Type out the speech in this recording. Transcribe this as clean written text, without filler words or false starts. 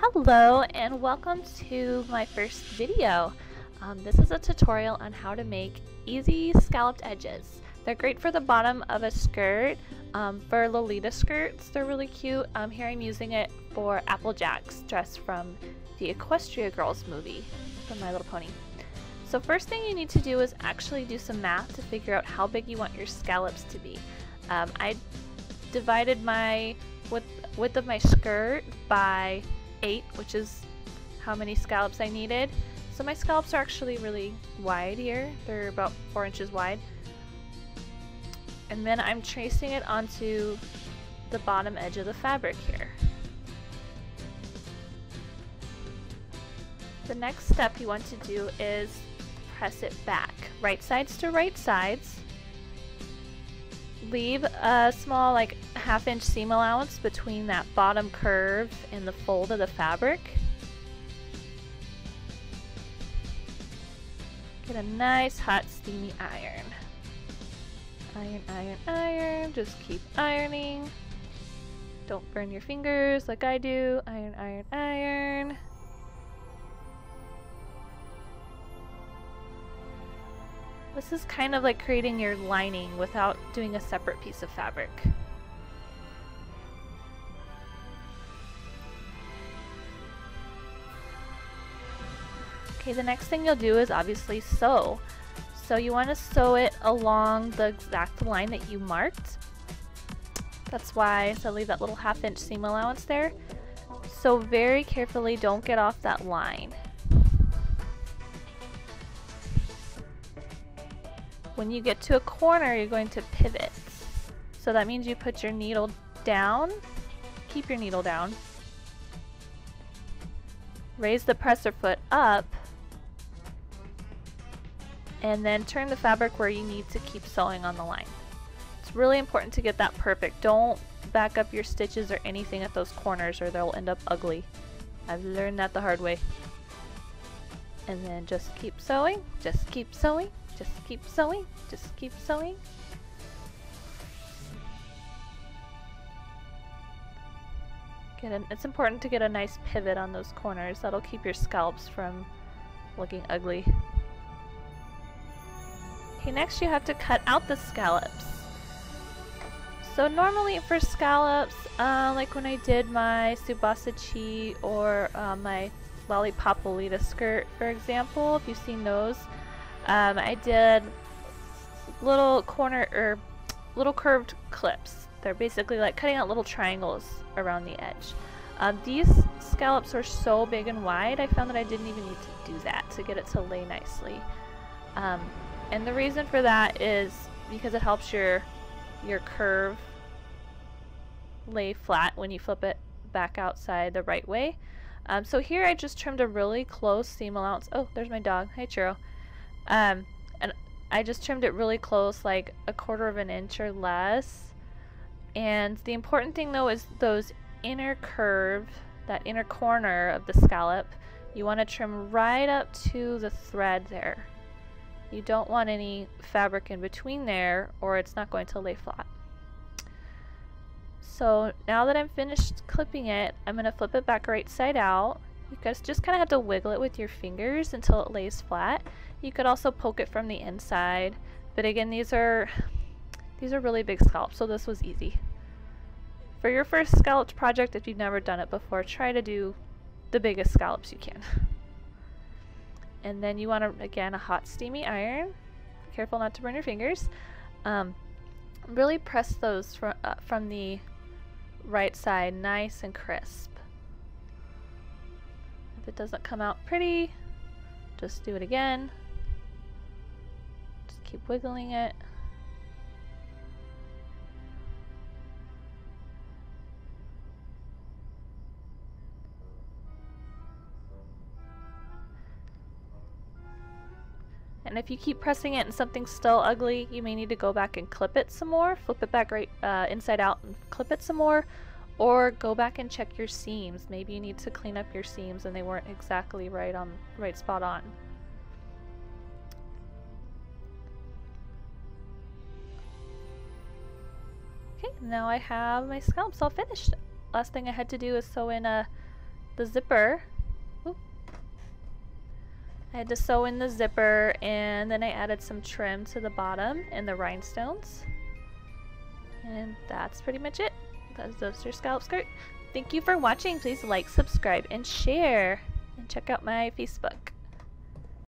Hello and welcome to my first video. This is a tutorial on how to make easy scalloped edges. They're great for the bottom of a skirt. For Lolita skirts, they're really cute. Here I'm using it for Applejack's dress from the Equestria Girls movie from My Little Pony. So first thing you need to do is actually do some math to figure out how big you want your scallops to be. I divided my width of my skirt by 8, which is how many scallops I needed. So my scallops are actually really wide here. They're about 4 inches wide. And then I'm tracing it onto the bottom edge of the fabric here. The next step you want to do is press it back, right sides to right sides. Leave a small, like, 1/2 inch seam allowance between that bottom curve and the fold of the fabric. Get a nice hot steamy iron. Iron, iron, iron. Just keep ironing. Don't burn your fingers like I do. Iron, iron, iron. This is kind of like creating your lining without doing a separate piece of fabric. Okay, the next thing you'll do is obviously sew. So you want to sew it along the exact line that you marked. That's why, so leave that little 1/2 inch seam allowance there. So very carefully, don't get off that line. When you get to a corner, you're going to pivot. So that means you put your needle down, keep your needle down, raise the presser foot up, and then turn the fabric where you need to keep sewing on the line. It's really important to get that perfect. Don't back up your stitches or anything at those corners or they'll end up ugly. I've learned that the hard way. And then just keep sewing, just keep sewing. Just keep sewing, just keep sewing. It's important to get a nice pivot on those corners. That'll keep your scallops from looking ugly. Okay, next you have to cut out the scallops. So normally for scallops, like when I did my Tsubasa Chi or my Lollipop Lolita skirt, for example, if you've seen those, I did little little curved clips. They're basically like cutting out little triangles around the edge. These scallops are so big and wide, I found that I didn't even need to do that to get it to lay nicely. And the reason for that is because it helps your curve lay flat when you flip it back outside the right way. So here I just trimmed a really close seam allowance. Oh, there's my dog. Hi, Churro. And I just trimmed it really close, like 1/4 inch or less. And the important thing though is those inner curve, that inner corner of the scallop, you want to trim right up to the thread there. You don't want any fabric in between there or it's not going to lay flat. So now that I'm finished clipping it, I'm going to flip it back right side out. You guys just kind of have to wiggle it with your fingers until it lays flat. You could also poke it from the inside, but again, these are really big scallops, so this was easy. For your first scalloped project, if you've never done it before, try to do the biggest scallops you can. And then you want to, again, a hot steamy iron. Careful not to burn your fingers. Really press those from the right side nice and crisp. If it doesn't come out pretty, just do it again. Just keep wiggling it. And if you keep pressing it and something's still ugly, you may need to go back and clip it some more. Flip it back right inside out and clip it some more. Or go back and check your seams. Maybe you need to clean up your seams and they weren't exactly right spot on. Okay, now I have my scallops all finished. Last thing I had to do is sew in the the zipper. Oop. I had to sew in the zipper, and then I added some trim to the bottom and the rhinestones. And that's pretty much it. That's your scallop skirt. Thank you for watching. Please like, subscribe, and share. And check out my Facebook.